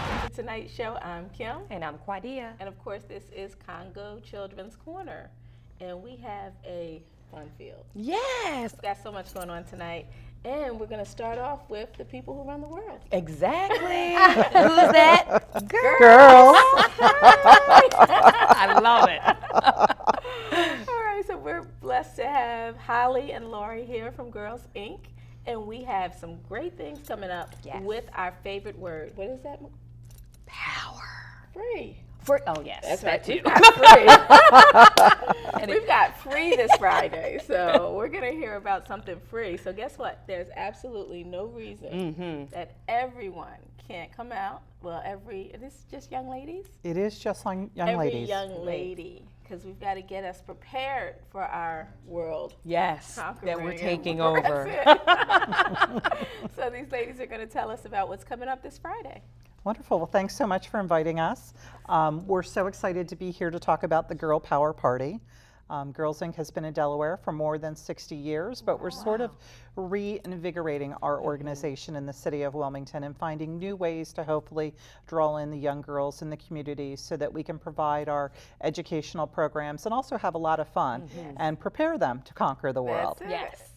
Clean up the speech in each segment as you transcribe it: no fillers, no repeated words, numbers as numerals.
welcome to tonight's show. I'm Kim. And I'm Quadia. And of course, this is Congo Children's Corner. And we have a fun field. Yes. We've got so much going on tonight. And we're going to start off with the people who run the world. Exactly. Who's that? Girls. I love it. All right, so we're blessed to have Holly and Lori here from Girls Inc. And we have some great things coming up with our favorite word. What is that? Power. Free. Oh, yes. That's that right. too. We've got free. We've got free this Friday, so we're going to hear about something free. So guess what? There's absolutely no reason that everyone can't come out. Well, is this just young ladies? It is just young ladies. Every young lady, because we've got to get us prepared for our world. Yes, that we're Conquering taking and over. So these ladies are going to tell us about what's coming up this Friday. Wonderful. Well, thanks so much for inviting us. We're so excited to be here to talk about the Girl Power Party. Girls Inc. has been in Delaware for more than 60 years, but we're sort of reinvigorating our organization in the city of Wilmington and finding new ways to hopefully draw in the young girls in the community so that we can provide our educational programs and also have a lot of fun and prepare them to conquer the world. That's it. Yes.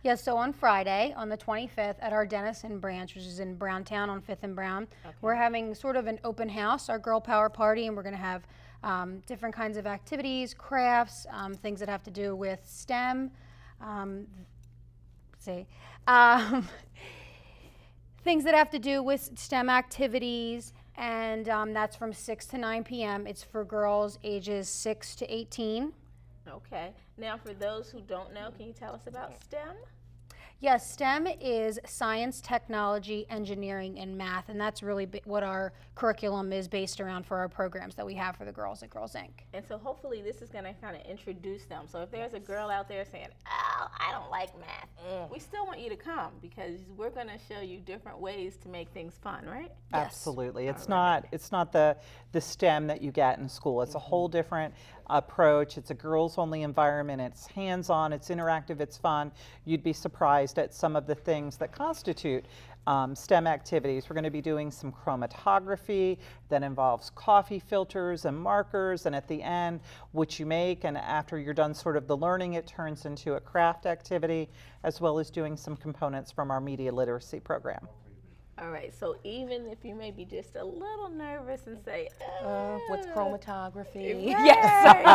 Yes, so on Friday, on the 25th, at our Denison branch, which is in Browntown on 5th and Brown, we're having sort of an open house, our Girl Power Party, and we're going to have different kinds of activities, crafts, things that have to do with STEM, things that have to do with STEM activities, and that's from 6 to 9 p.m. It's for girls ages 6 to 18. Okay. Now, for those who don't know, can you tell us about STEM? Yes, STEM is science, technology, engineering, and math, and that's really what our curriculum is based around for our programs that we have for the girls at Girls Inc. And so hopefully this is going to kind of introduce them. So if there's a girl out there saying, oh, I don't like math, we still want you to come because we're going to show you different ways to make things fun, right? Absolutely. It's not the STEM that you get in school. It's a whole different approach. It's a girls-only environment. It's hands-on. It's interactive. It's fun. You'd be surprised at some of the things that constitute STEM activities. We're going to be doing some chromatography that involves coffee filters and markers, and at the end, what you make, and after you're done sort of the learning, it turns into a craft activity, as well as doing some components from our media literacy program. All right, so even if you may be just a little nervous and say, What's chromatography? right. Yes.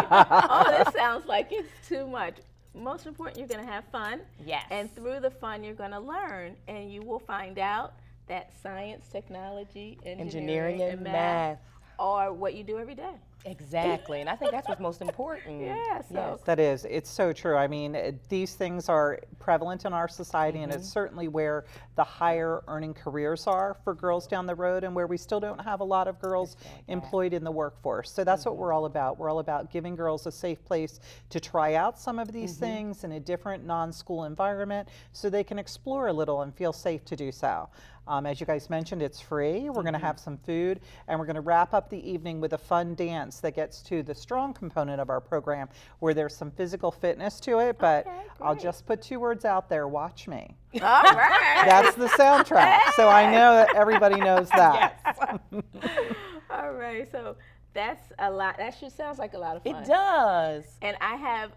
Oh, this sounds like it's too much. Most important, you're going to have fun. Yes. And through the fun, you're going to learn, and you will find out that science, technology, engineering and math are what you do every day. Exactly, and I think that's what's most important. Yeah, so. That is, it's so true. I mean, these things are prevalent in our society, and it's certainly where the higher earning careers are for girls down the road and where we still don't have a lot of girls employed in the workforce. So that's what we're all about. We're all about giving girls a safe place to try out some of these things in a different non-school environment so they can explore a little and feel safe to do so. As you guys mentioned, it's free. We're going to have some food, and we're going to wrap up the evening with a fun dance that gets to the strong component of our program where there's some physical fitness to it, but I'll just put 2 words out there: watch me. All right. That's the soundtrack, so I know that everybody knows that. All right, so that's a lot. That sure sounds like a lot of fun. It does. And I have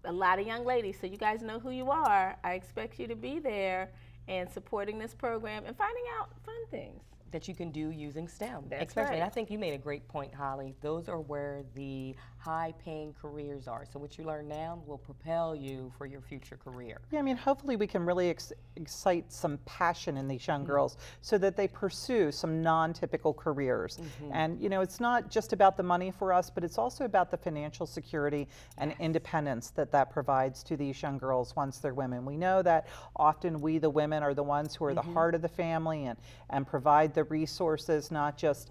a lot of young ladies, so you guys know who you are. I expect you to be there and supporting this program and finding out fun things That you can do using STEM. That's Especially, right. and I think you made a great point, Holly. Those are where the high-paying careers are. So what you learn now will propel you for your future career. Yeah, I mean, hopefully we can really excite some passion in these young girls so that they pursue some non-typical careers. And, you know, it's not just about the money for us, but it's also about the financial security and independence that that provides to these young girls once they're women. We know that often we, the women, are the ones who are the heart of the family and provide the resources, not just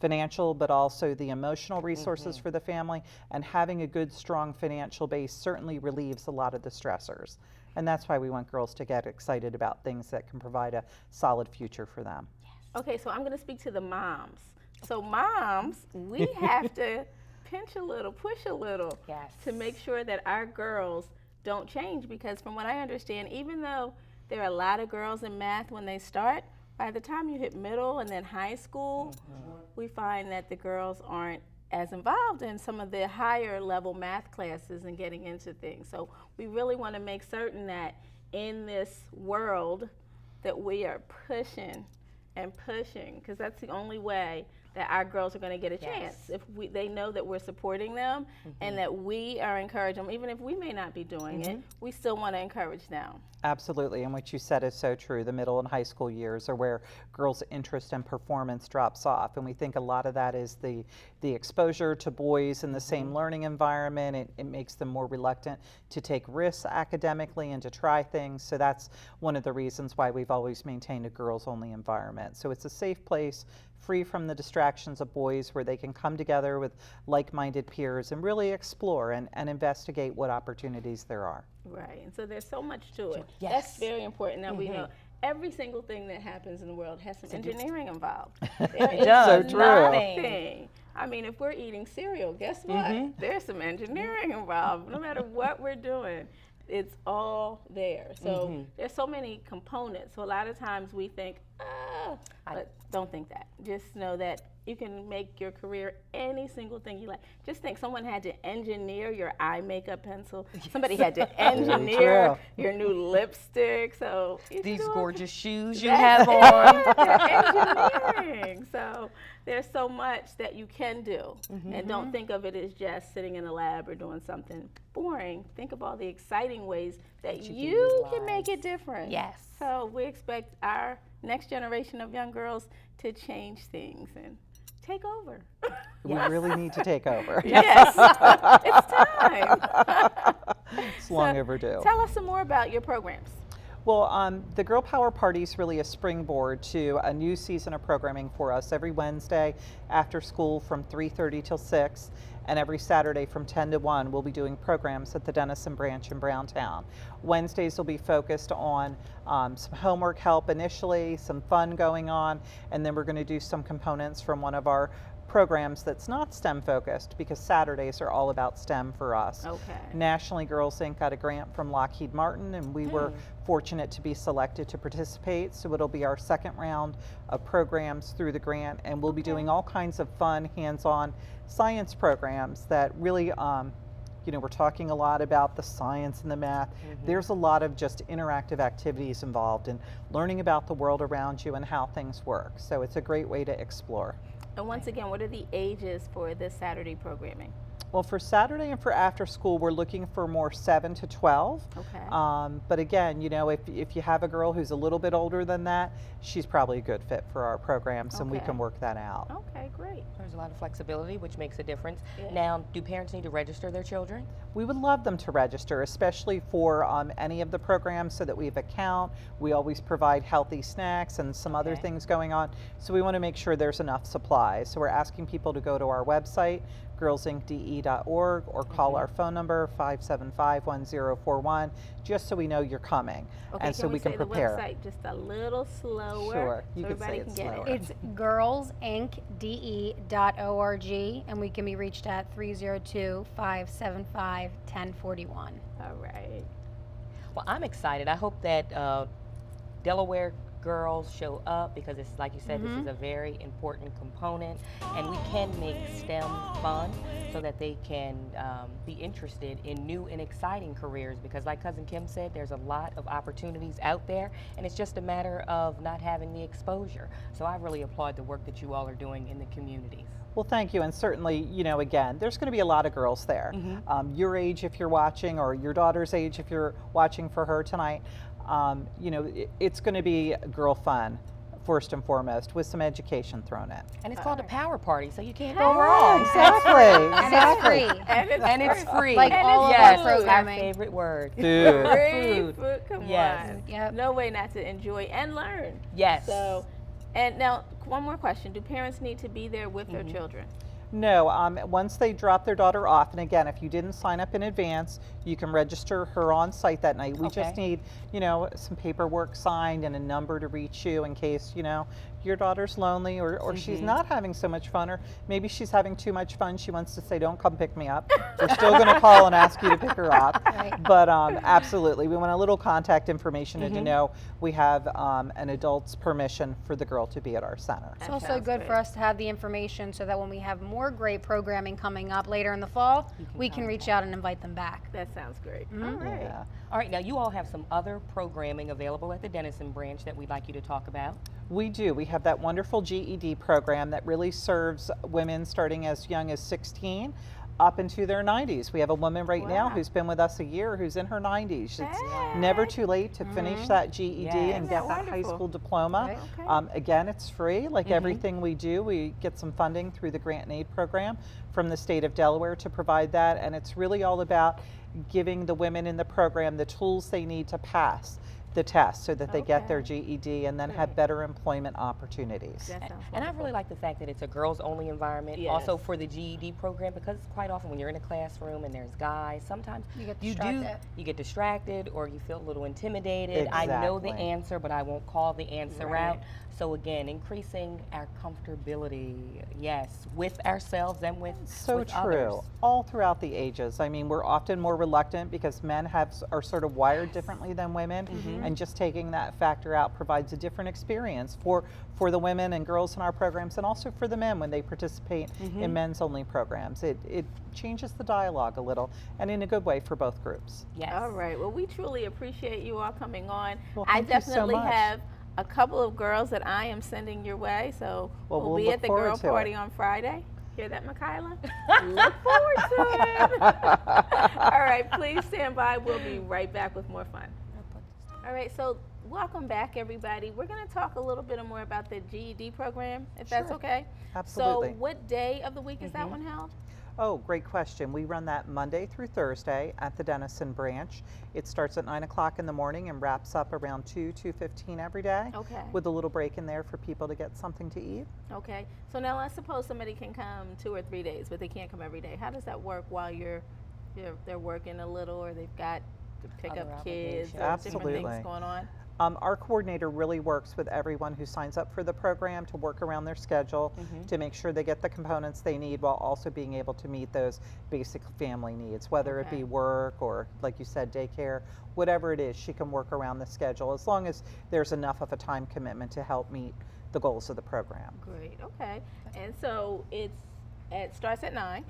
financial, but also the emotional resources for the family. And having a good, strong financial base certainly relieves a lot of the stressors. And that's why we want girls to get excited about things that can provide a solid future for them. Okay, so I'm going to speak to the moms. So moms, we have to pinch a little, push a little to make sure that our girls don't change, because from what I understand, even though there are a lot of girls in math when they start, by the time you hit middle and then high school, we find that the girls aren't as involved in some of the higher level math classes and getting into things. So we really want to make certain that in this world that we are pushing and pushing, because that's the only way that our girls are going to get a chance. If they know that we're supporting them and that we are encouraging them, even if we may not be doing it, we still want to encourage them. Absolutely, and what you said is so true. The middle and high school years are where girls' interest and performance drops off, and we think a lot of that is the exposure to boys in the same learning environment. It makes them more reluctant to take risks academically and to try things, so that's one of the reasons why we've always maintained a girls-only environment. So it's a safe place, free from the distractions of boys, where they can come together with like-minded peers and really explore and investigate what opportunities there are. Right, and so there's so much to it. Yes. That's very important that we know. Every single thing that happens in the world has some engineering involved. There is So true. nothing. I mean, if we're eating cereal, guess what? There's some engineering involved. No matter what we're doing, it's all there. So there's so many components. So a lot of times we think, but don't think that. Just know that you can make your career any single thing you like. Just think, someone had to engineer your eye makeup pencil. Somebody had to engineer your new lipstick. So These gorgeous shoes you have on. engineering. So there's so much that you can do. And don't think of it as just sitting in a lab or doing something boring. Think of all the exciting ways that you can make it different. Yes. So we expect our next generation of young girls to change things and take over. We really need to take over. Yes, it's time. It's long overdue. Tell us some more about your programs. Well, the Girl Power Party is really a springboard to a new season of programming for us. Every Wednesday after school from 3:30 till 6, and every Saturday from 10 to 1, we'll be doing programs at the Denison branch in Browntown. Wednesdays will be focused on some homework help initially, some fun going on, and then we're going to do some components from one of our programs that's not STEM focused, because Saturdays are all about STEM for us. Okay. Nationally, Girls Inc. got a grant from Lockheed Martin, and we were fortunate to be selected to participate. So it'll be our second round of programs through the grant, and we'll be doing all kinds of fun, hands-on science programs that really, you know, we're talking a lot about the science and the math. There's a lot of just interactive activities involved in learning about the world around you and how things work. So it's a great way to explore. And once again, what are the ages for this Saturday programming? Well, for Saturday and for after school, we're looking for more 7 to 12. Okay. But again, you know, if you have a girl who's a little bit older than that, she's probably a good fit for our programs, and we Okay. can work that out. Okay, great. There's a lot of flexibility, which makes a difference. Yeah. Now, do parents need to register their children? We would love them to register, especially for any of the programs, so that we have a count. We always provide healthy snacks and some other Okay. things going on. So we want to make sure there's enough supplies. So we're asking people to go to our website, girlsincde.org, or call our phone number, 575-1041, just so we know you're coming. Okay, and so we can say prepare. the website just a little slower? Sure, so you could say everybody it can get slower. it. It's girlsincde.org, and we can be reached at 302-575-1041. All right. Well, I'm excited. I hope that Delaware girls show up, because it's like you said, this is a very important component, and we can make STEM fun so that they can be interested in new and exciting careers, because like Cousin Kim said, there's a lot of opportunities out there, and it's just a matter of not having the exposure. So I really applaud the work that you all are doing in the communities. Well, thank you, and certainly, you know, again, there's going to be a lot of girls there. Your age if you're watching, or your daughter's age if you're watching for her tonight. You know, it's going to be girl fun, first and foremost, with some education thrown in. And it's called a power party, so you can't go wrong. Exactly. And it's free. And And it's free. Like all of yes, our programming. our favorite word. Food. Free Food. Come Yes. on. Yep. No way not to enjoy and learn. Yes. So, and now one more question: do parents need to be there with their children? No, once they drop their daughter off, and again, if you didn't sign up in advance, you can register her on site that night. We just Okay. need, some paperwork signed and a number to reach you in case, your daughter's lonely or she's not having so much fun, or maybe she's having too much fun. She wants to say, don't come pick me up. We're still going to call and ask you to pick her up. Right. But absolutely, we want a little contact information and to know we have an adult's permission for the girl to be at our center. It's also sounds good great. for us to have the information so that when we have more great programming coming up later in the fall, we can reach out and invite them back. That sounds great. All right. Yeah. All right, now you all have some other programming available at the Denison branch that we'd like you to talk about. We do. We have that wonderful GED program that really serves women starting as young as 16 up into their 90s. We have a woman right now Wow. who's been with us a year who's in her 90s. It's Hey. never too late to finish that GED Yes. and Isn't get that that high wonderful? school diploma. Right. Okay. Again, it's free. Like everything we do, we get some funding through the Grant and Aid program from the state of Delaware to provide that. And it's really all about giving the women in the program the tools they need to pass the test so that they get their Okay. GED and then have Great. better employment opportunities. That sounds And I wonderful. really like the fact that it's a girls-only environment. Yes. Also for the GED program, because quite often when you're in a classroom and there's guys, sometimes You get you distracted. get distracted or you feel a little intimidated. I know the Exactly. answer, but I won't call the answer Right. out. So again, increasing our comfortability, yes, with ourselves and with So with true. others. All throughout the ages. I mean, we're often more reluctant because men are sort of wired differently than women, and just taking that factor out provides a different experience for the women and girls in our programs, and also for the men when they participate in men's only programs. It changes the dialogue a little, and in a good way for both groups. Yes. All right. Well, we truly appreciate you all coming on. Well, I thank you so definitely much. have a couple of girls that I am sending your way. So Well, we'll be look at the forward girl to it. party on Friday. Hear that, Michaela? Look forward to it. All right. Please stand by. We'll be right back with more fun. All right. So welcome back, everybody. We're going to talk a little bit more about the GED program, if that's Sure. okay. Absolutely. So what day of the week is that one held? Oh, great question. We run that Monday through Thursday at the Denison branch. It starts at 9 o'clock in the morning and wraps up around 2:15 every day. Okay. With a little break in there for people to get something to eat. Okay. So now let's suppose somebody can come 2 or 3 days, but they can't come every day. How does that work while they're working a little, or they've got to pick Other up kids, or obligations. different Absolutely. things going on? Our coordinator really works with everyone who signs up for the program to work around their schedule to make sure they get the components they need while also being able to meet those basic family needs, whether it Okay. be work or, like you said, daycare, whatever it is, she can work around the schedule as long as there's enough of a time commitment to help meet the goals of the program. Great. Okay. And so it starts at 9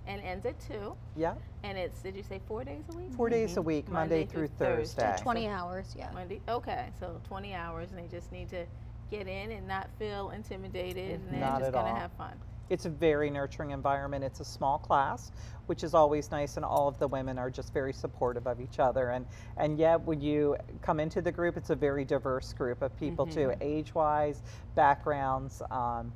and ends at 2. Yeah, And it's, did you say 4 days a week? 4 days a week, Monday through Thursday. 20 hours, yeah. Monday. Okay. So 20 hours, and they just need to get in and not feel intimidated, and they're Not just at going to all. have fun. It's a very nurturing environment. It's a small class, which is always nice, and all of the women are just very supportive of each other. And yet, when you come into the group, it's a very diverse group of people too, age-wise, backgrounds,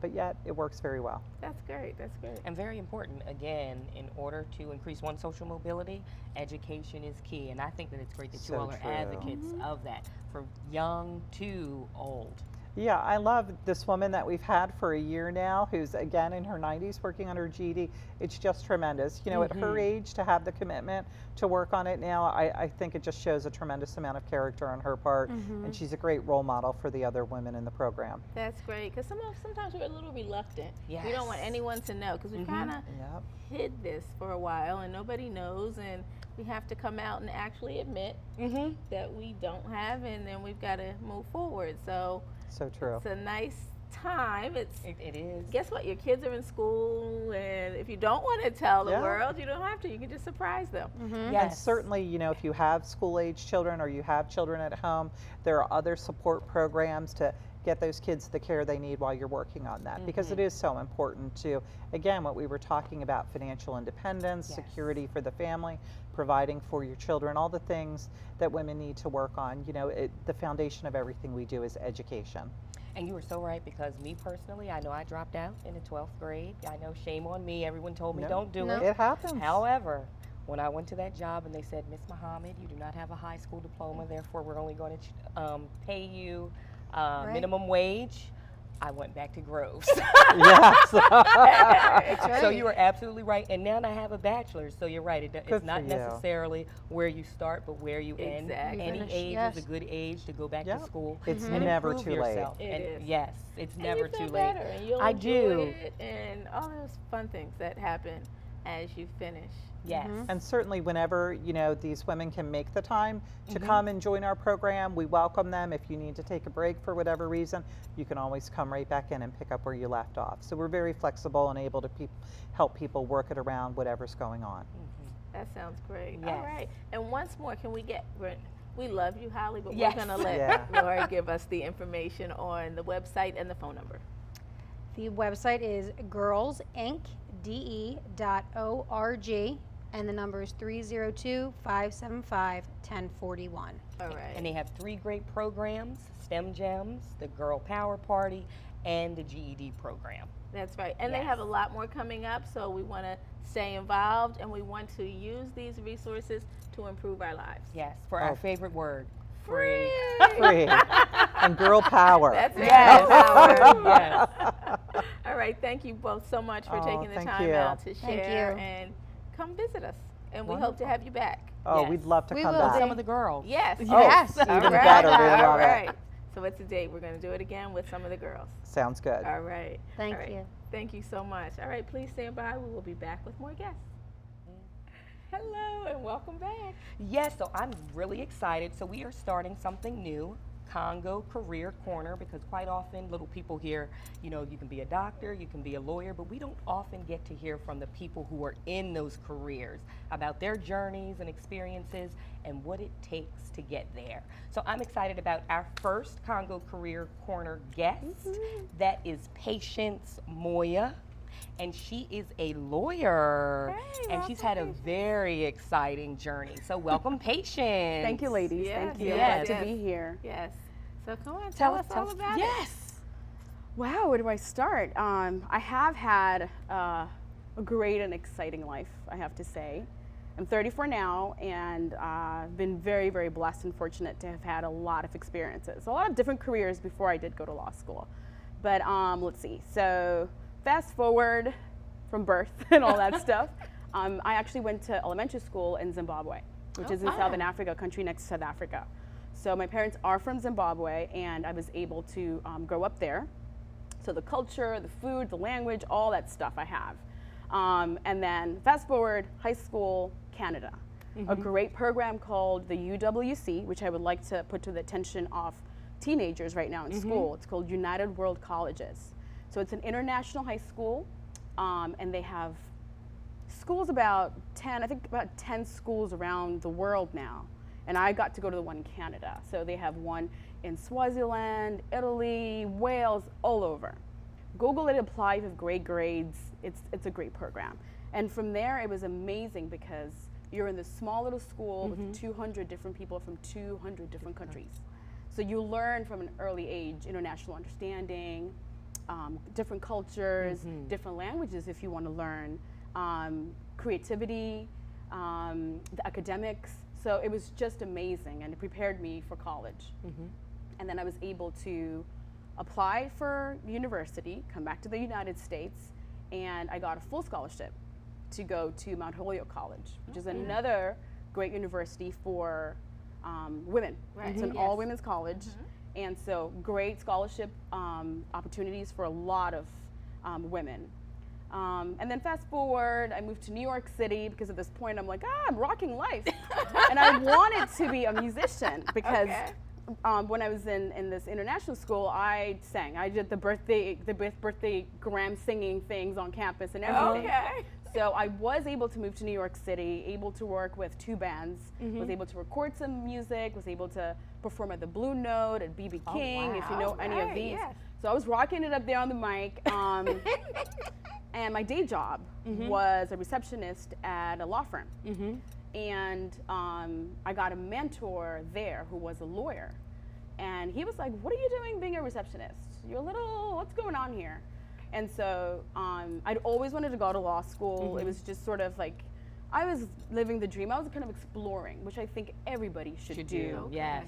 but yet it works very well. That's great. That's great. And very important, again, in order to increase one's social mobility, education is key. And I think that it's great that you So all are true. advocates of that, from young to old. Yeah, I love this woman that we've had for a year now, who's again in her 90s working on her GED. It's just tremendous. You know, at her age to have the commitment to work on it now, I think it just shows a tremendous amount of character on her part, and she's a great role model for the other women in the program. That's great, because sometimes we're a little reluctant. We don't want Yes. anyone to know, because we kind of Yep. hid this for a while, and nobody knows, and we have to come out and actually admit that we don't have, and then we've got to move forward. So So true. it's a nice time. It is. Guess what? Your kids are in school, and if you don't want to tell the Yeah. world, you don't have to. You can just surprise them. And Yes. certainly, you know, if you have school-age children or you have children at home, there are other support programs to get those kids the care they need while you're working on that, because it is so important to, again, what we were talking about, financial independence, Yes. security for the family, providing for your children, all the things that women need to work on. You know, the foundation of everything we do is education. And you were so right, because me personally, I know I dropped out in the 12th grade. I know, shame on me. Everyone told me No. don't do No. it. It happens. However, when I went to that job and they said, Miss Muhammad, you do not have a high school diploma, therefore we're only going to pay you minimum wage. I went back to Groves. Yes. That's So right. you are absolutely right. And now I have a bachelor's, so you're right. Good It's not for you. necessarily where you start, but where you end. Exactly. Any Finish, age yes. is a good age to go back Yep. to school. It's and never improve too late. yourself. It And is. yes, it's And never you feel too late. better, and you'll I enjoy do. it, and all those fun things that happen as you finish. Yes. And certainly whenever, these women can make the time to Mm-hmm. come and join our program, we welcome them. If you need to take a break for whatever reason, you can always come right back in and pick up where you left off. So we're very flexible and able to help people work it around whatever's going on. That sounds great. Yes. All right. And once more, can we get, we love you, Holly, but Yes. we're going to let Yeah. Lori give us the information on the website and the phone number. The website is girlsincde.org, and the number is 302-575-1041. All right. And they have 3 great programs: STEM Gems, the Girl Power Party, and the GED program. That's right. And they Yes. have a lot more coming up, so we want to stay involved, and we want to use these resources to improve our lives. Yes, for Oh. our favorite word. Free. Free. And girl power. That's it. Yes. Power. Yes. All right. Thank you both so much for Oh, taking the thank time you. out to Thank share you. and come visit us. And we hope to Wonderful. have you back. Oh, Yes. we'd love to We come will. back. Some of the girls. Yes. Yes. Even All right. better. We All love it. right. So it's a date. We're going to do it again with some of the girls. Sounds good. All right. Thank All right. you. Thank you so much. All right, please stand by. We will be back with more guests. Hello and welcome back. Yes, so I'm really excited. So we are starting something new, Congo Career Corner, because quite often little people hear, you can be a doctor, you can be a lawyer, but we don't often get to hear from the people who are in those careers about their journeys and experiences and what it takes to get there. So I'm excited about our first Congo Career Corner guest. That is Patience Moya. And she is a lawyer, Hey, and she's had a very exciting journey. So welcome, Patience. Thank you, ladies. Yes, Thank you. yes, Glad to yes. be here. Yes. So come on, tell us all about it. Yes. Wow, where do I start? I have had a great and exciting life, I have to say. I'm 34 now, and I've been very, very blessed and fortunate to have had a lot of experiences, a lot of different careers before I did go to law school. But let's see. So fast forward from birth and all that stuff. I actually went to elementary school in Zimbabwe, which is in Southern Africa, a country next to South Africa. So my parents are from Zimbabwe, and I was able to grow up there. So the culture, the food, the language, all that stuff I have. And then fast forward, high school, Canada. A great program called the UWC, which I would like to put to the attention of teenagers right now in school. It's called United World Colleges. So it's an international high school, and they have schools about 10 schools around the world now. And I got to go to the one in Canada. So they have one in Swaziland, Italy, Wales, all over. Google it, apply if you have great grades. It's a great program. And from there, it was amazing because you're in this small little school with 200 different people from 200 different countries. So you learn from an early age international understanding, different cultures, different languages if you want to learn, creativity, the academics. So it was just amazing, and it prepared me for college. And then I was able to apply for university, come back to the United States, and I got a full scholarship to go to Mount Holyoke College, which is another great university for women. Right. It's an all-women's college, and so great scholarship opportunities for a lot of women. And then fast forward, I moved to New York City because at this point I'm like, I'm rocking life. And I wanted to be a musician because when I was in this international school, I sang. I did the birthday gram singing things on campus and everything. Okay. So I was able to move to New York City, able to work with 2 bands, was able to record some music, was able to perform at the Blue Note, at BB King, if you know any of Right, these. yes. So I was rocking it up there on the mic. And my day job was a receptionist at a law firm. And I got a mentor there who was a lawyer. And he was like, what are you doing being a receptionist? You're a little, what's going on here? And so I'd always wanted to go to law school. It was just sort of like I was living the dream. I was kind of exploring, which I think everybody should do. Okay. Yes.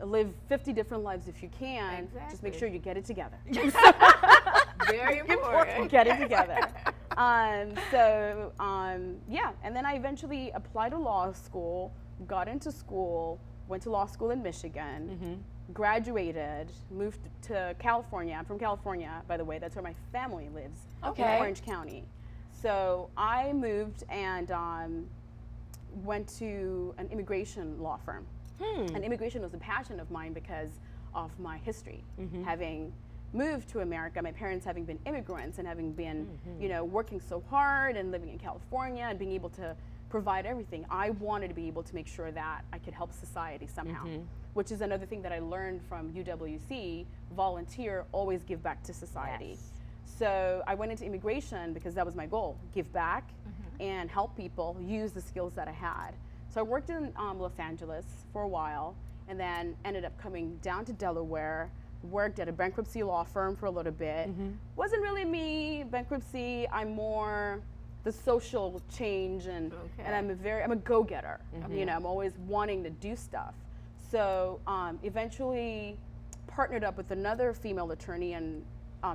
Live 50 different lives if you can. Just make Exactly. sure you get it together. Very important. Get it together. Yeah, and then I eventually applied to law school, got into school, went to law school in Michigan, graduated, moved to California. I'm from California, by the way. That's where my family lives, Okay. in Orange County. So I moved and went to an immigration law firm. And immigration was a passion of mine because of my history, having moved to America, my parents having been immigrants and having been, working so hard and living in California and being able to provide everything. I wanted to be able to make sure that I could help society somehow, which is another thing that I learned from UWC, volunteer, always give back to society. Yes. So I went into immigration because that was my goal, give back and help people use the skills that I had. So I worked in Los Angeles for a while and then ended up coming down to Delaware, worked at a bankruptcy law firm for a little bit. Wasn't really me, bankruptcy, I'm more the social change and I'm a go-getter. I'm always wanting to do stuff. So eventually partnered up with another female attorney and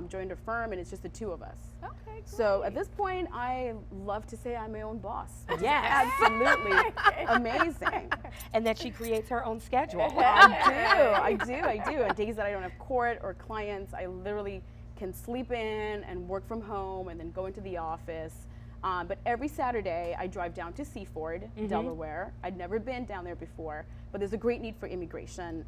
joined a firm, and it's just the two of us. Okay, great. So at this point, I love to say I'm my own boss. Yes. Absolutely amazing. And that she creates her own schedule. I do. On days that I don't have court or clients, I literally can sleep in and work from home and then go into the office. But every Saturday, I drive down to Seaford, Delaware. I'd never been down there before, but there's a great need for immigration,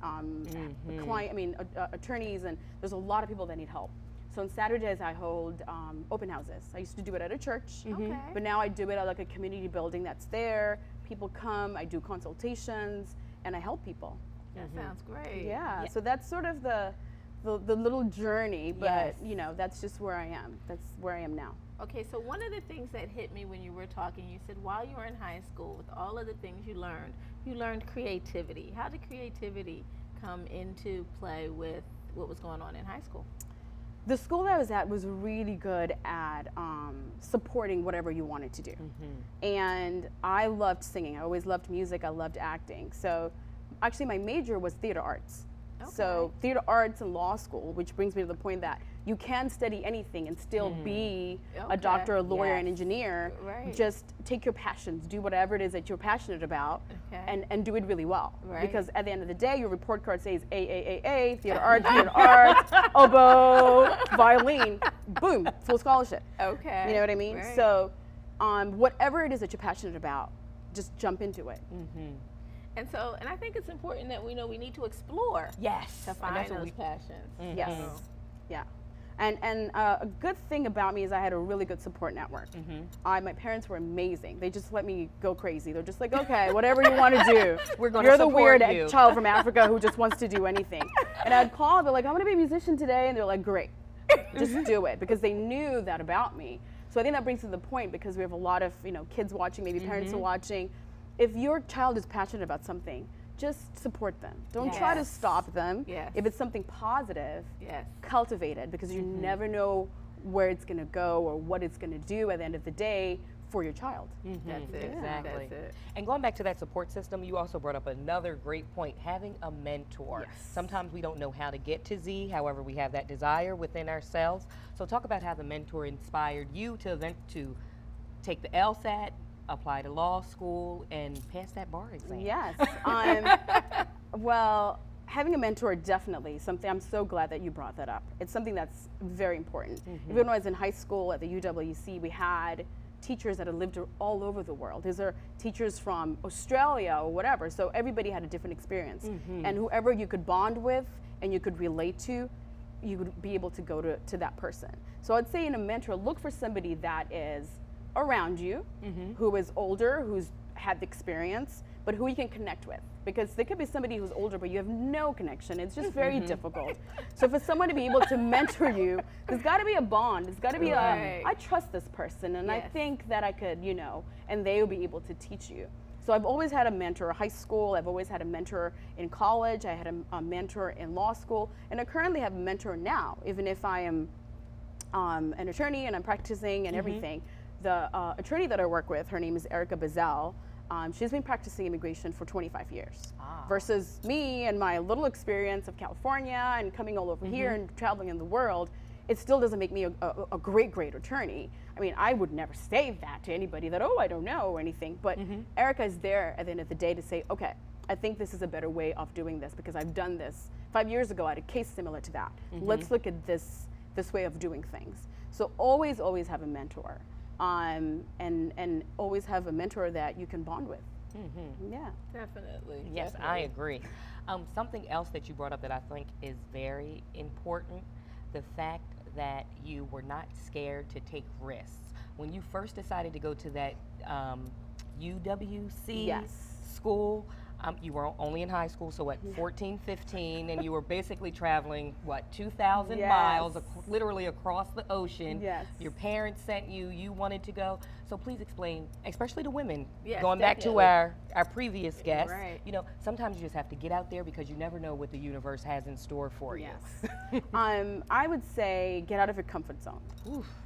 attorneys, and there's a lot of people that need help. So on Saturdays, I hold open houses. I used to do it at a church, but now I do it at like a community building that's there. People come, I do consultations, and I help people. That sounds great. Yeah, so that's sort of the little journey, but Yes. that's just where I am. That's where I am now. Okay, so one of the things that hit me when you were talking, you said while you were in high school, with all of the things you learned creativity. How did creativity come into play with what was going on in high school? The school that I was at was really good at supporting whatever you wanted to do. And I loved singing. I always loved music. I loved acting. So actually my major was theater arts. So theater arts and law school, which brings me to the point that you can study anything and still be a doctor, a lawyer, an engineer. Right. Just take your passions, do whatever it is that you're passionate about, and do it really well. Right. Because at the end of the day, your report card says AAAA, theater arts, oboe, violin, boom, full scholarship. Okay. You know what I mean? Right. So whatever it is that you're passionate about, just jump into it. And I think it's important that we know we need to explore Yes. to find those passions. Yes. Yeah. And a good thing about me is I had a really good support network. My parents were amazing. They just let me go crazy. They're just like, okay, whatever you want to do. We're gonna You're the support weird you. child from Africa who just wants to do anything. And I'd call, they're like, I'm going to be a musician today. And they're like, great, just do it. Because they knew that about me. So I think that brings to the point, because we have a lot of kids watching, maybe parents are watching. If your child is passionate about something, just support them. Don't try to stop them. Yes. If it's something positive, Yes. cultivate it, because you never know where it's going to go or what it's going to do at the end of the day for your child. That's it. Exactly. That's it. And going back to that support system, you also brought up another great point, having a mentor. Yes. Sometimes we don't know how to get to Z, however, we have that desire within ourselves. So talk about how the mentor inspired you to take the LSAT, apply to law school, and pass that bar exam. Yes. Well, having a mentor, definitely something. I'm so glad that you brought that up. It's something that's very important. Even when I was in high school at the UWC, we had teachers that had lived all over the world. These are teachers from Australia or whatever. So everybody had a different experience. And whoever you could bond with and you could relate to, you would be able to go to that person. So I'd say in a mentor, look for somebody that is around you, who is older, who's had the experience, but who you can connect with. Because there could be somebody who's older, but you have no connection. It's just very difficult. So for someone to be able to mentor you, there's got to be a bond. There's got to be I trust this person, and I think that I could, and they will be able to teach you. So I've always had a mentor in high school. I've always had a mentor in college. I had a mentor in law school, and I currently have a mentor now, even if I am an attorney and I'm practicing and everything. the attorney that I work with, her name is Erica Bazell. She's been practicing immigration for 25 years versus me and my little experience of California and coming all over here and traveling in the world. It still doesn't make me a great attorney. I mean, I would never say that to anybody that, oh, I don't know or anything. But Erica is there at the end of the day to say, okay, I think this is a better way of doing this because I've done this. 5 years ago, I had a case similar to that. Let's look at this way of doing things. So always have a mentor, and always have a mentor that you can bond with. Yeah, Definitely. Yes, definitely. I agree. Something else that you brought up that I think is very important, the fact that you were not scared to take risks. When you first decided to go to that UWC Yes. school, you were only in high school, so what, 14, 15, and you were basically traveling, what, 2,000 Yes. miles, literally across the ocean. Yes. Your parents sent you, you wanted to go. So please explain, especially to women, Yes, going back to definitely. our previous guest, Right. you know, sometimes you just have to get out there because you never know what the universe has in store for you. Yes. I would say get out of your comfort zone.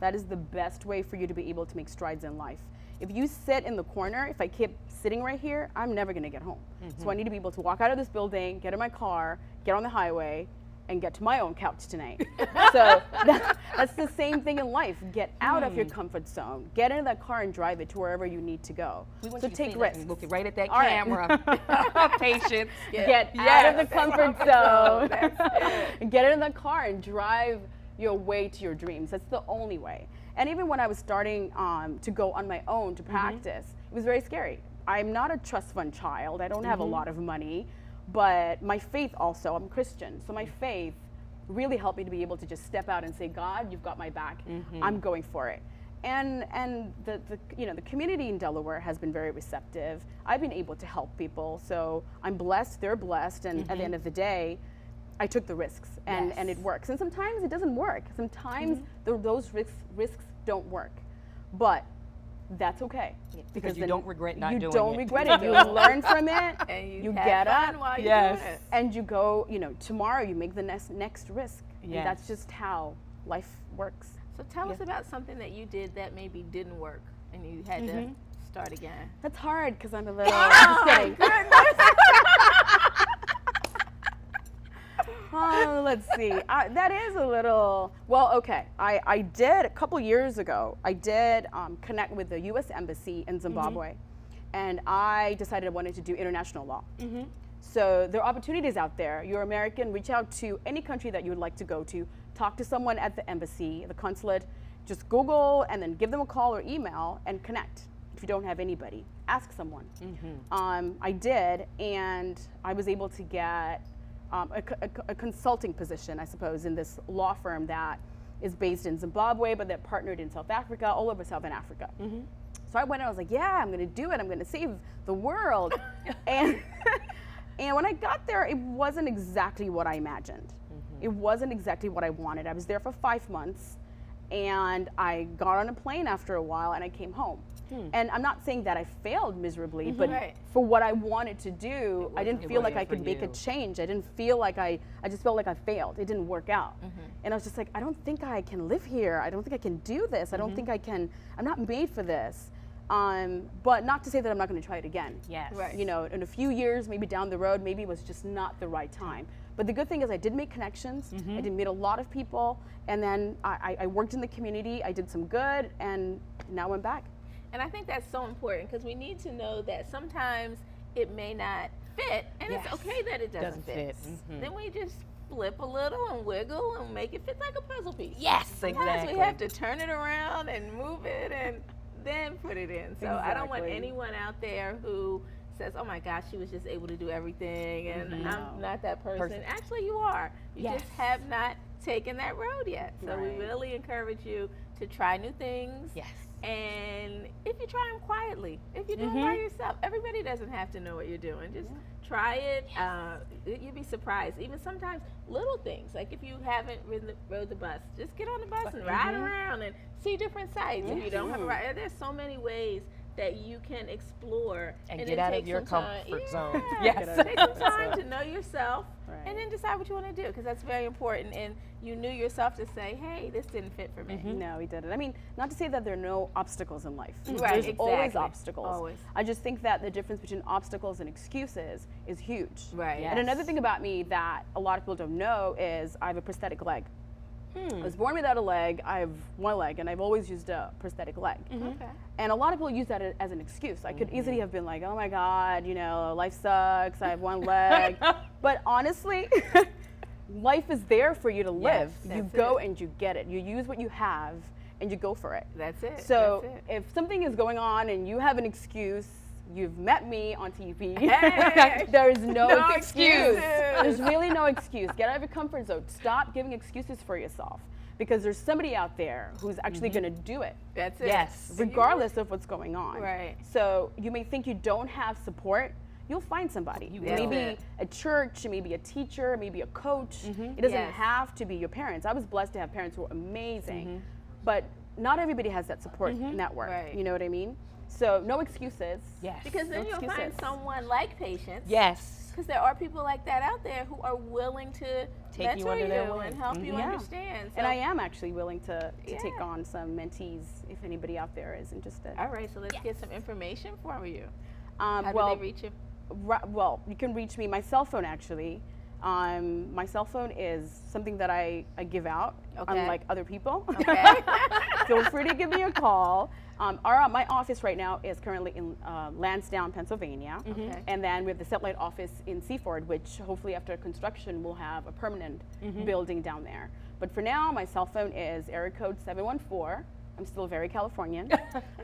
That is the best way for you to be able to make strides in life. If you sit in the corner, if I keep sitting right here, I'm never going to get home. So I need to be able to walk out of this building, get in my car, get on the highway, and get to my own couch tonight. So that's the same thing in life. Get out of your comfort zone. Get into that car and drive it to wherever you need to go. We want So you to say take that risks. and look right at that All right. camera. Patience. Get out of the comfort zone. Get in the car and drive your way to your dreams. That's the only way. And even when I was starting to go on my own to practice, it was very scary. I'm not a trust fund child. I don't have a lot of money, but my faith also, I'm Christian, so my faith really helped me to be able to just step out and say, God, you've got my back. I'm going for it. And the community in Delaware has been very receptive. I've been able to help people, so I'm blessed, they're blessed, and at the end of the day, I took the risks, and it works. And sometimes it doesn't work. Sometimes those risks don't work, but that's okay. Because you then don't regret not doing it. You don't regret it. You learn from it. And you have get fun up. while you're Yes. doing it. And you go, tomorrow you make the next risk. Yes. And that's just how life works. So tell us about something that you did that maybe didn't work and you had to start again. That's hard because I'm a little, just kidding. Oh, let's see. That is a little, well, okay. I did, a couple years ago, I did connect with the U.S. Embassy in Zimbabwe, and I decided I wanted to do international law. So there are opportunities out there. You're American, reach out to any country that you would like to go to, talk to someone at the embassy, the consulate, just Google and then give them a call or email and connect. If you don't have anybody, ask someone. I did, and I was able to get a consulting position, I suppose, in this law firm that is based in Zimbabwe, but that partnered in South Africa, all over Southern Africa. So I went and I was like, yeah, I'm going to do it. I'm going to save the world. and when I got there, it wasn't exactly what I imagined. It wasn't exactly what I wanted. I was there for 5 months, and I got on a plane after a while, and I came home. And I'm not saying that I failed miserably, but Right. for what I wanted to do, I didn't it feel like wasn't I could for make a you. change. I didn't feel like I just felt like I failed. It didn't work out. And I was just like, I don't think I can live here. I don't think I can do this. I don't think I can, I'm not made for this. But not to say that I'm not going to try it again. Yes. Right. In a few years, maybe down the road, maybe it was just not the right time. But the good thing is I did make connections. I did meet a lot of people. And then I worked in the community. I did some good. And now I'm back. And I think that's so important because we need to know that sometimes it may not fit, and Yes. it's okay that it doesn't Doesn't fit. Then we just flip a little and wiggle and make it fit like a puzzle piece. Yes, Sometimes exactly. we have to turn it around and move it and then put it in. So I don't want Exactly. anyone out there who says, oh my gosh, she was just able to do everything and I'm not that person. Actually, you are. You Yes. just have not taken that road yet. So we Right. really encourage you to try new things. Yes. And if you try them quietly, if you do it by yourself, everybody doesn't have to know what you're doing. Just try it. You'd be surprised. Even sometimes little things, like if you haven't rode the bus, just get on the bus and ride around and see different sights. If you don't have a ride, there's so many ways that you can explore And then get out of take your some time- comfort zone. Yeah. Yes. Take some time to know yourself and then decide what you want to do, because that's very important. And you knew yourself to say, hey, this didn't fit for me. No, we didn't. I mean, not to say that there are no obstacles in life. Right, There's always exactly. obstacles. Always. I just think that the difference between obstacles and excuses is huge. Right. And another thing about me that a lot of people don't know is I have a prosthetic leg. I was born without a leg. I have one leg, and I've always used a prosthetic leg. Okay. And a lot of people use that as an excuse. I could easily have been like, oh my God, you know, life sucks. I have one leg. But honestly, life is there for you to live. You that's go it. and you get it. You use what you have and you go for it. That's it. So that's it. if something is going on and you have an excuse, you've met me on TV. Hey! There is no, No excuse. excuses. There's really no excuse. Get out of your comfort zone. Stop giving excuses for yourself, because there's somebody out there who's actually going to do it, That's it. Yes. regardless of what's going on. Right. So you may think you don't have support. You'll find somebody. will. Maybe a church, maybe a teacher, maybe a coach. It doesn't Yes. have to be your parents. I was blessed to have parents who were amazing, but not everybody has that support network. Right. You know what I mean? So no excuses. Yes. Because then No you'll find excuses. someone like Patience. Yes. Because there are people like that out there who are willing to Take you mentor under their you wing. and help you Yeah. understand. And So- I am actually willing to take Yeah. on some mentees if anybody out there is interested. All right, so let's get some information from you. Um, How well, do they reach you? Well, you can reach me. My cell phone, actually. My cell phone is something that I give out, Okay. unlike other people. Okay. Feel free to give me a call. My office right now is currently in Lansdowne, Pennsylvania. Okay. And then we have the satellite office in Seaford, which hopefully after construction we'll have a permanent building down there. But for now, my cell phone is area code 714. I'm still very Californian.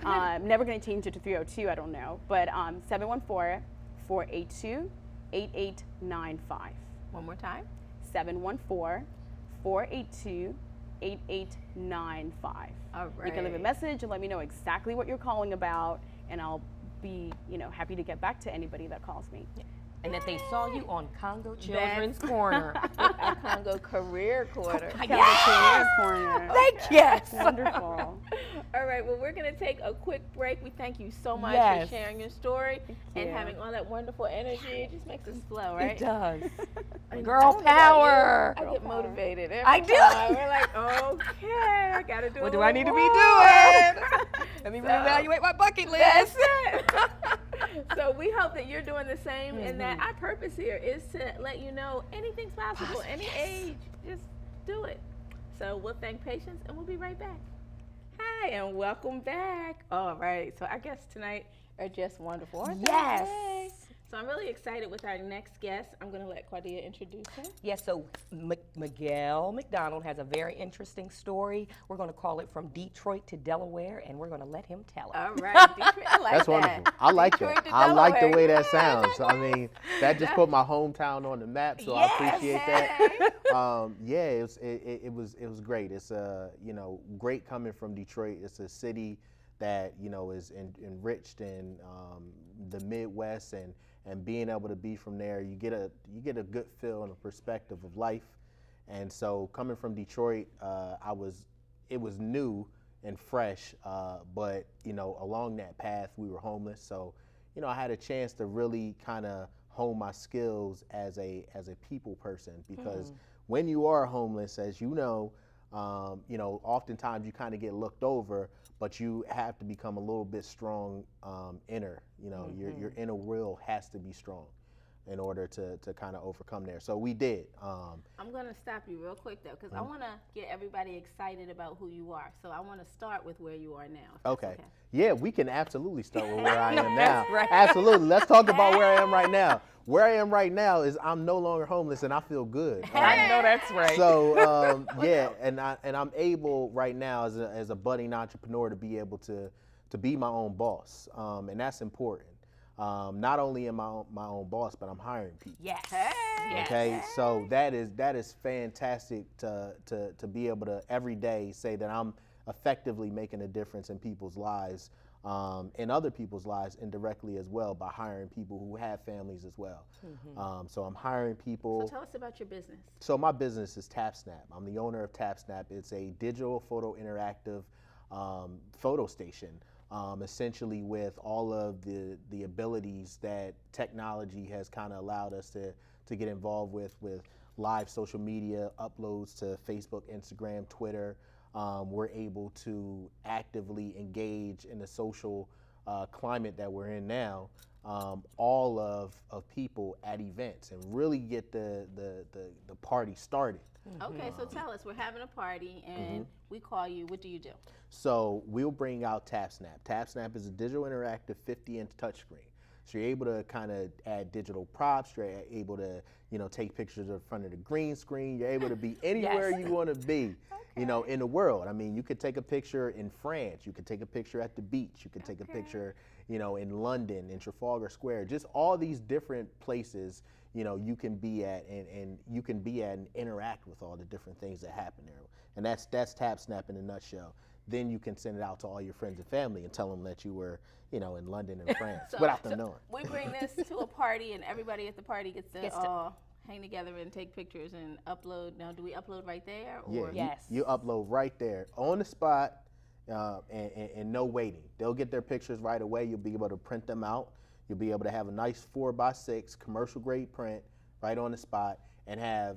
I'm never going to change it to 302, I don't know. But 714-482-8895. One more time. 714-482-8895. All right. You can leave a message and let me know exactly what you're calling about, and I'll be, happy to get back to anybody that calls me. And that they saw you on Congo Children's Corner. Our Congo Career Quarter. Career Corner. Yes. Wonderful. All right, well, we're going to take a quick break. We thank you so much Yes. for sharing your story and you. having all that wonderful energy. It just makes us flow, right? It does. And Girl I don't know about power. you, I get motivated every I do. time. We're like, okay, I got to do What a do I need to little be more. doing? Let me reevaluate my bucket list. That's it. So we hope that you're doing the same, and that our purpose here is to let you know anything's possible, any age, just do it. So we'll thank Patience, and we'll be right back. Hi, and welcome back. All right, so our guests tonight are just wonderful, aren't they? Yes. Yay. So I'm really excited with our next guest. I'm going to let Claudia introduce him. Yes, so Miguel McDonald has a very interesting story. We're going to call it From Detroit to Delaware, and we're going to let him tell it. All right, Detroit, I like That's that. wonderful. I like Detroit that. to I like the Delaware. way that sounds. I mean, that just put my hometown on the map, so I appreciate that. Yeah, it was great. It's great coming from Detroit. It's a city that is enriched in the Midwest, and being able to be from there, you get a good feel and a perspective of life. And so coming from Detroit, it was new and fresh, but along that path we were homeless. So I had a chance to really kind of hone my skills as a people person, because when you are homeless, as oftentimes you kind of get looked over, but you have to become a little bit strong inner. Your inner will has to be strong in order to kind of overcome there. So we did. I'm going to stop you real quick, though, because I want to get everybody excited about who you are. So I want to start with where you are now. if that's Okay. Yeah, we can absolutely start with where I am now. right. Absolutely. Let's talk about where I am right now. Where I am right now is I'm no longer homeless, and I feel good. I know that's right. So yeah, and I'm able right now as a budding entrepreneur to be able to be my own boss, and that's important. Not only am I my own boss, but I'm hiring people. Yes. Okay, so that is fantastic to be able to every day say that I'm effectively making a difference in people's lives, in other people's lives indirectly as well, by hiring people who have families as well. So I'm hiring people. So tell us about your business. So my business is TapSnap. I'm the owner of TapSnap. It's a digital photo interactive photo station, essentially with all of the abilities that technology has kind of allowed us to to get involved with live social media uploads to Facebook, Instagram, Twitter. We're able to actively engage in the social climate that we're in now, all of people at events, and really get the party started. Okay, so tell us, we're having a party and we call you. What do you do? So we'll bring out TapSnap. TapSnap is a digital interactive 50-inch touchscreen. So you're able to kind of add digital props. You're able to, take pictures in front of the green screen. You're able to be anywhere you want to be, in the world. I mean, you could take a picture in France. You could take a picture at the beach. You could take a picture, in London, in Trafalgar Square. Just all these different places, you can be at, and you can be at and interact with all the different things that happen there. And that's TapSnap in a nutshell. Then you can send it out to all your friends and family and tell them that you were, in London and France without them knowing. We bring this to a party, and everybody at the party gets to hang together and take pictures and upload. Now, do we upload right there? Or? Yeah, you upload right there on the spot, and no waiting. They'll get their pictures right away. You'll be able to print them out. You'll be able to have a nice 4x6 commercial grade print right on the spot, and have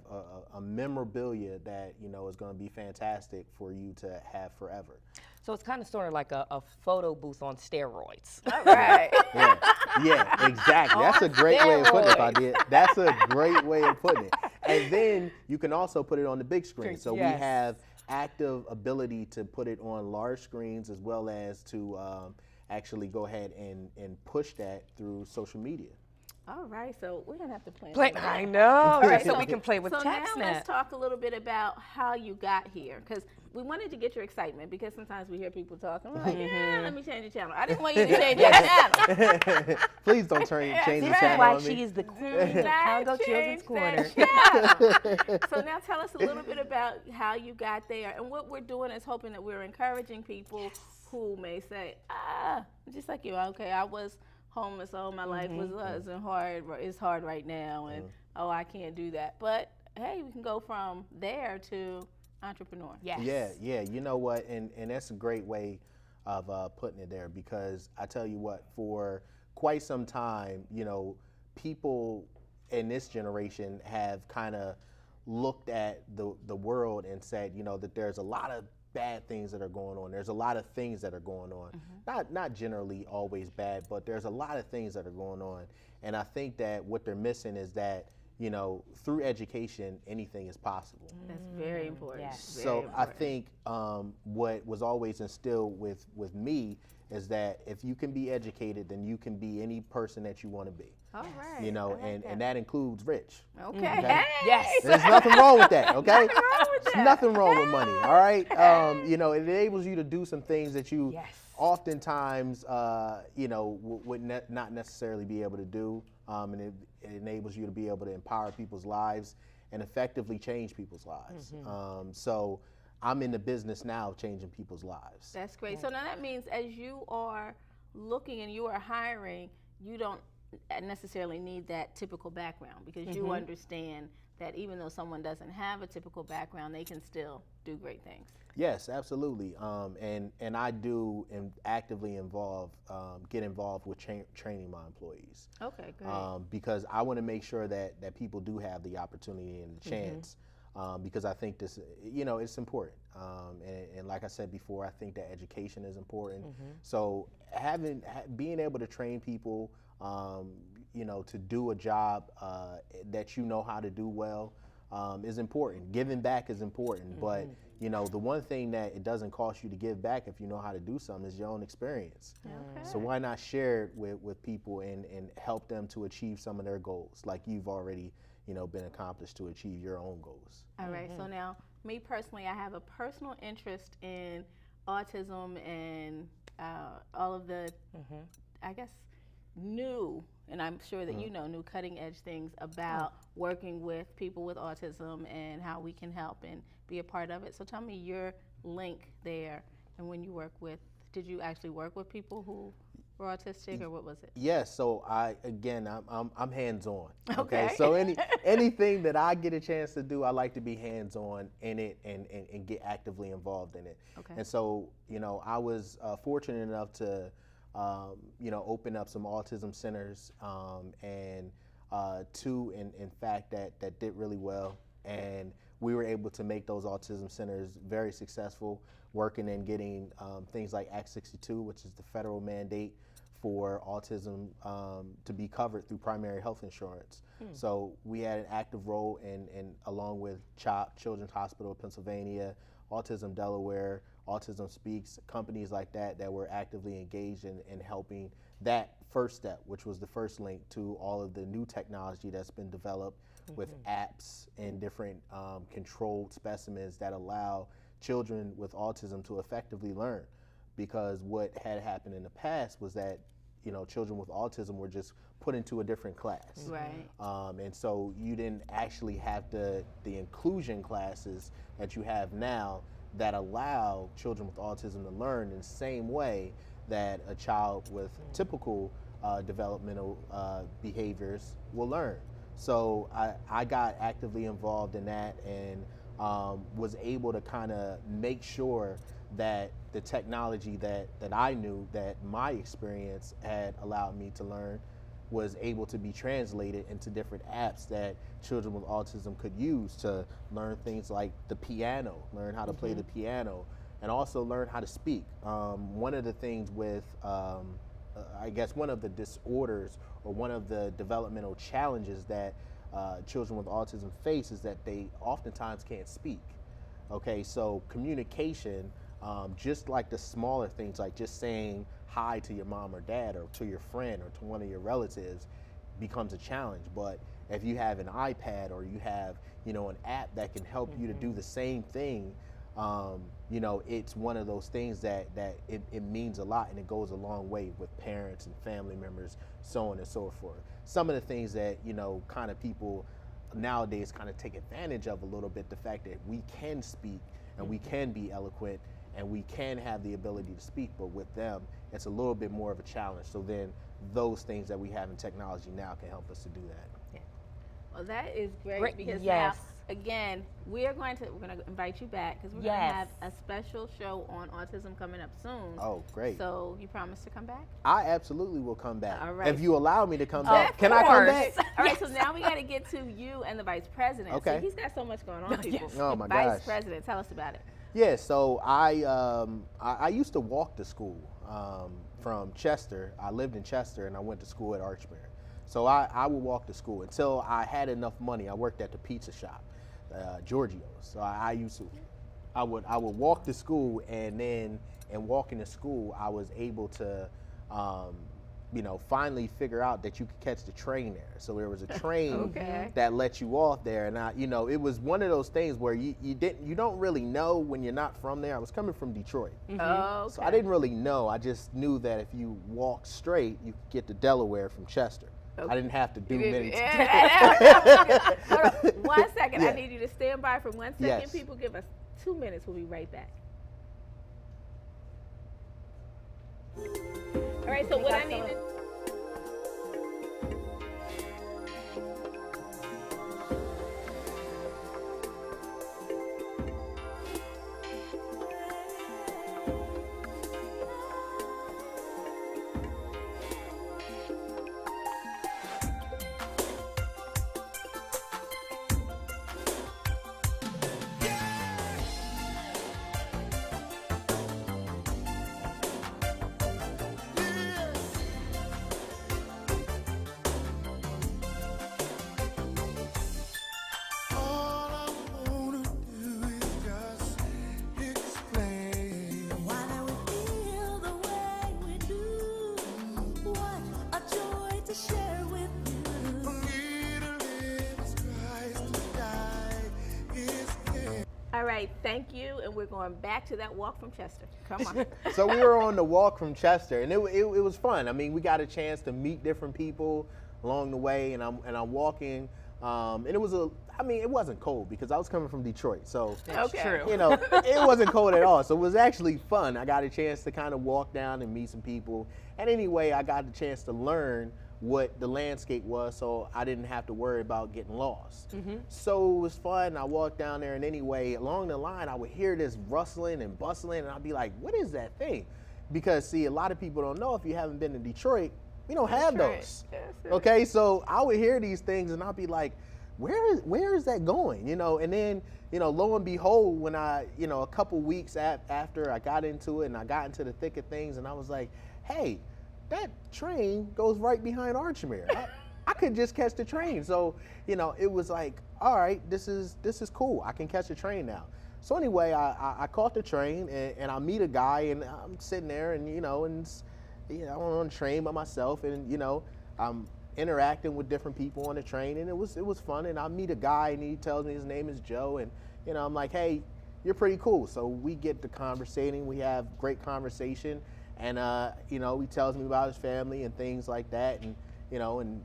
a memorabilia that is going to be fantastic for you to have forever. So it's kind of sort of like a photo booth on steroids. All right. Yeah, exactly. That's a great way of putting it, if I did. That's a great way of putting it. And then you can also put it on the big screen. So we have active ability to put it on large screens, as well as to actually go ahead and push that through social media. All right, so we're gonna have to plan. I know, right? So we can play with So now TapSnap. let's talk a little bit about how you got here, because we wanted to get your excitement, because sometimes we hear people talking, we're like, yeah, let me change the channel. I didn't want you to change your channel. Please don't change the That's channel why on me. she is the queen of Congo Children's Corner. So now tell us a little bit about how you got there, and what we're doing is hoping that we're encouraging people who may say, just like you, okay, I was homeless all my life, it's hard right now, and I can't do that. But hey, we can go from there to entrepreneur. Yes. Yeah. You know what? And that's a great way of putting it there, because I tell you what, for quite some time, people in this generation have kind of looked at the world and said, that there's a lot of bad things that are going on. There's a lot of things that are going on. Not generally always bad, but there's a lot of things that are going on. And I think that what they're missing is that, through education, anything is possible. That's very important. Yes. So I think what was always instilled with me is that if you can be educated, then you can be any person that you want to be. All right. And that includes rich. Okay. Okay. Yes. There's nothing wrong with that, okay? Nothing wrong with There's that. nothing wrong with money, all right? It enables you to do some things that you oftentimes, would not necessarily be able to do, and it enables you to be able to empower people's lives and effectively change people's lives. So I'm in the business now of changing people's lives. That's great. So now that means as you are looking and you are hiring, you don't necessarily need that typical background, because you understand that even though someone doesn't have a typical background, they can still do great things. Yes, absolutely. And I do actively get involved with training my employees. Okay, great. Because I want to make sure that people do have the opportunity and the chance. Because I think this, it's important. And like I said before, I think that education is important. So being able to train people, to do a job that you know how to do well is important. Giving back is important, but the one thing that it doesn't cost you to give back if you know how to do something is your own experience. Okay. So why not share it with people and help them to achieve some of their goals, like you've already been accomplished to achieve your own goals. All right, so now, me personally, I have a personal interest in autism and all of the, I guess, new, and I'm sure that new cutting edge things about working with people with autism and how we can help and be a part of it. So tell me your link there, and when you work with, did you actually work with people who were autistic, or what was it? Yes, so I'm hands-on. Okay. So anything that I get a chance to do, I like to be hands-on in it and get actively involved in it. Okay. And so, I was fortunate enough to, open up some autism centers, and two, in fact, that did really well. And we were able to make those autism centers very successful, working and getting things like Act 62, which is the federal mandate for autism to be covered through primary health insurance. So we had an active role in along with CHOP, Children's Hospital of Pennsylvania, Autism Delaware, Autism Speaks, companies like that were actively engaged in helping that first step, which was the first link to all of the new technology that's been developed with apps and different controlled specimens that allow children with autism to effectively learn. Because what had happened in the past was that, you know, children with autism were just put into a different class. Right. And so you didn't actually have the inclusion classes that you have now that allow children with autism to learn in the same way that a child with typical developmental behaviors will learn. So I got actively involved in that and was able to kind of make sure that the technology that I knew, that my experience had allowed me to learn, was able to be translated into different apps that children with autism could use to learn things like the piano, learn how to play the piano, and also learn how to speak. One of the things with, I guess one of the disorders or one of the developmental challenges that children with autism face is that they oftentimes can't speak. Okay, so communication, just like the smaller things, like just saying hi to your mom or dad or to your friend or to one of your relatives, becomes a challenge. But if you have an iPad or you have, you know, an app that can help you to do the same thing, you know, it's one of those things that it means a lot, and it goes a long way with parents and family members, so on and so forth. Some of the things that, you know, kind of people nowadays kind of take advantage of a little bit, the fact that we can speak and we can be eloquent and we can have the ability to speak, but with them, it's a little bit more of a challenge. So then those things that we have in technology now can help us to do that. Well, that is great, Great, because yes. now, again, we're going to invite you back, because we're going to Yes. have a special show on autism coming up soon. Oh, great. So you promise to come back? I absolutely will come back. All right. If you allow me to come Of back. Can I come course. back? All right, so now we got to get to you and the vice president. Okay. See, he's got so much going on, people. Oh, my Vice gosh. president, tell us about it. Yeah, so I used to walk to school from Chester. I lived in Chester and I went to school at Archbury. So I would walk to school until I had enough money. I worked at the pizza shop, Giorgio's. So I would walk to school, and then in walking to school, I was able to, you know, finally figure out that you could catch the train there. So there was a train Okay. that let you off there, and you know, it was one of those things where you don't really know when you're not from there. I was coming from Detroit. Oh, okay. So I didn't really know. I just knew that if you walk straight, you could get to Delaware from Chester. I didn't have to do many. Hold on. 1 second. Yeah. I need you to stand by for 1 second. Yes. People, give us 2 minutes. We'll be right back. All right, so what I need to All right, thank you, and we're going back to that walk from Chester. Come on. So we were on the walk from Chester, and it was fun. I mean, we got a chance to meet different people along the way, and I'm walking, and it wasn't cold because I was coming from Detroit, so That's true. you know, it wasn't cold at all. So it was actually fun. I got a chance to kind of walk down and meet some people, and anyway, I got the chance to learn what the landscape was, so I didn't have to worry about getting lost. So it was fun. I walked down there, and anyway, along the line, I would hear this rustling and bustling, and I'd be like, what is that thing? Because, see, a lot of people don't know, if you haven't been to Detroit, We don't have right. those. That's it. Okay, so I would hear these things and I'd be like, where is that going? You know, and then, you know, lo and behold, when I, you know, a couple weeks after I got into it and I got into the thick of things, and I was like, hey, that train goes right behind Archmere. I could just catch the train. So, you know, it was like, all right, this is cool. I can catch the train now. So anyway, I caught the train and I meet a guy and I'm sitting there and, you know, and I'm on the train by myself and, you know, I'm interacting with different people on the train, and it was fun. And I meet a guy and he tells me his name is Joe, and, you know, I'm like, hey, you're pretty cool. So we get to conversating. We have great conversation, and you know, he tells me about his family and things like that, and, you know, and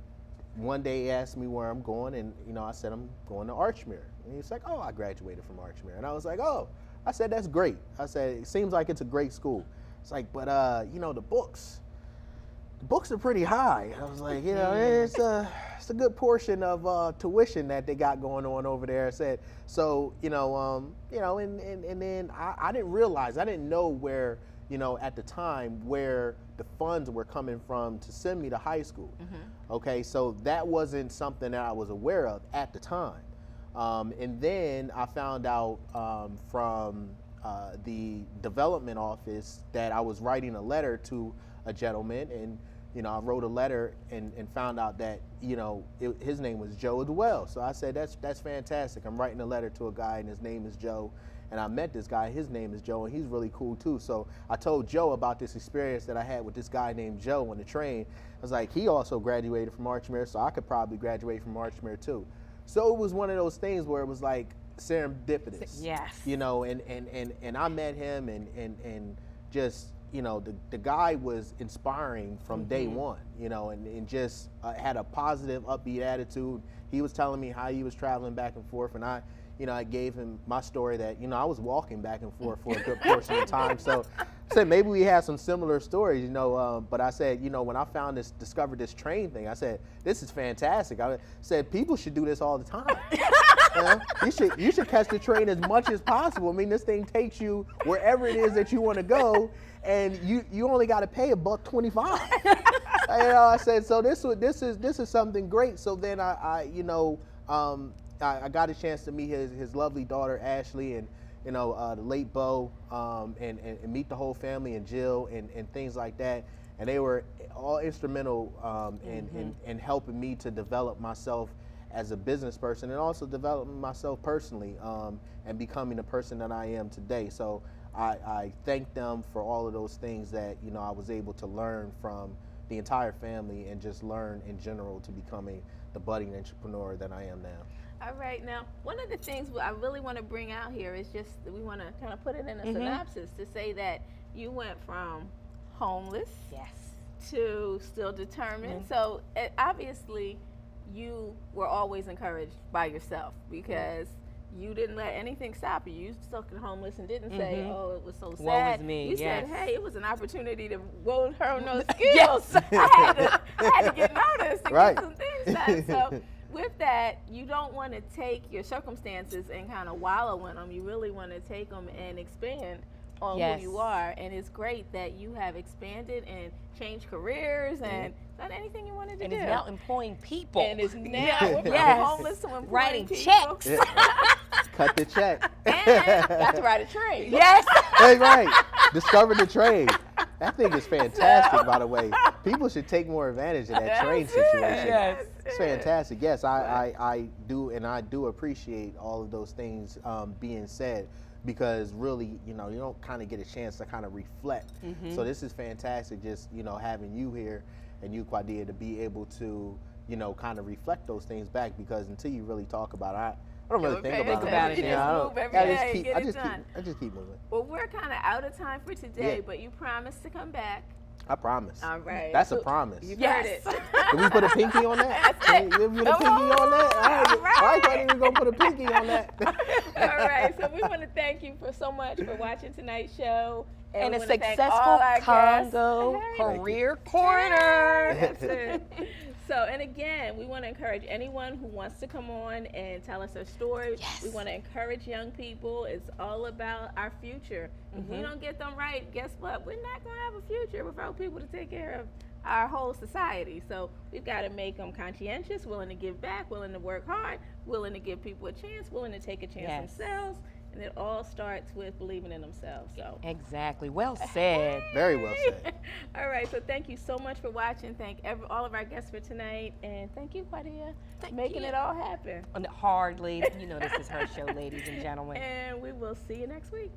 one day he asked me where I'm going, and, you know, I said I'm going to Archmere, and he's like, oh, I graduated from Archmere, and I was like, oh, I said that's great. I said it seems like it's a great school. It's like, but you know, the books are pretty high. I was like, you know, it's a good portion of tuition that they got going on over there. I said, so, you know, and then I didn't realize, I didn't know where, you know, at the time where the funds were coming from to send me to high school. Okay, so that wasn't something that I was aware of at the time. And then I found out from the development office that I was writing a letter to a gentleman, and, you know, I wrote a letter and found out that, you know, his name was Joe as well. So I said, that's fantastic. I'm writing a letter to a guy and his name is Joe. And I met this guy, his name is Joe, and he's really cool too. So I told Joe about this experience that I had with this guy named Joe on the train. I was like, he also graduated from Archmere, so I could probably graduate from Archmere too. So it was one of those things where it was like serendipitous. Yes. You know, and I met him and just, you know, the guy was inspiring from day one, you know, and just had a positive, upbeat attitude. He was telling me how he was traveling back and forth, and I gave him my story that, you know, I was walking back and forth for a good portion of time. So I said, maybe we had some similar stories, you know, but I said, you know, when I discovered this train thing, I said, this is fantastic. I said, people should do this all the time. You should catch the train as much as possible. I mean, this thing takes you wherever it is that you want to go, and you only got to pay $1.25. You know, I said, so this is something great. So then I got a chance to meet his lovely daughter Ashley, and, you know, the late Bo, and meet the whole family, and Jill, and things like that. And they were all instrumental in helping me to develop myself as a business person, and also developing myself personally, and becoming the person that I am today. So I thank them for all of those things that, you know, I was able to learn from the entire family, and just learn in general to becoming the budding entrepreneur that I am now. All right, now, one of the things I really want to bring out here is just that we want to kind of put it in a synopsis to say that you went from homeless to still determined. So obviously you were always encouraged by yourself, because you didn't let anything stop you. You stuck in homeless and didn't say, oh, it was so sad. Woe is me. You yes. said, hey, it was an opportunity to hone those skills. I had to get noticed and get some things done. So with that, you don't want to take your circumstances and kind of wallow in them. You really want to take them and expand on who you are. And it's great that you have expanded and changed careers and done anything you wanted to do. And is now employing people. And is now we're from homeless to employing writing people. checks. Cut the check. And got to ride a train. Yes. That's right. Discover the train. That thing is fantastic, by the way. People should take more advantage of that train situation. Yes. It's fantastic. Yes, I do, and I do appreciate all of those things being said, because really, you know, you don't kind of get a chance to kind of reflect. So this is fantastic, just, you know, having you here and you, Quadia, to be able to, you know, kind of reflect those things back, because until you really talk about it, I don't really think about it. You just move every day, get it done. I just keep moving. Well, we're kind of out of time for today, but you promised to come back. I promise. All right. That's a promise. You heard it. Can we put a pinky on that? That's it. Can we put a pinky on that? All right. I thought we were going to put a pinky on that. All right. So we want to thank you so much for watching tonight's show. And a we wanna thank successful all our Congo guests. career corner. That's it. So, and again, we want to encourage anyone who wants to come on and tell us their story. We want to encourage young people. It's all about our future. If we don't get them right, guess what? We're not going to have a future without people to take care our whole society. So we've got to make them conscientious, willing to give back, willing to work hard, willing to give people a chance, willing to take a chance themselves. And it all starts with believing in themselves. So Exactly. Well said. Very well said. all right, so thank you so much for watching. Thank all of our guests for tonight, and thank you, Claudia, for making it all happen. Hardly. You know, this is her show, ladies and gentlemen. And we will see you next week.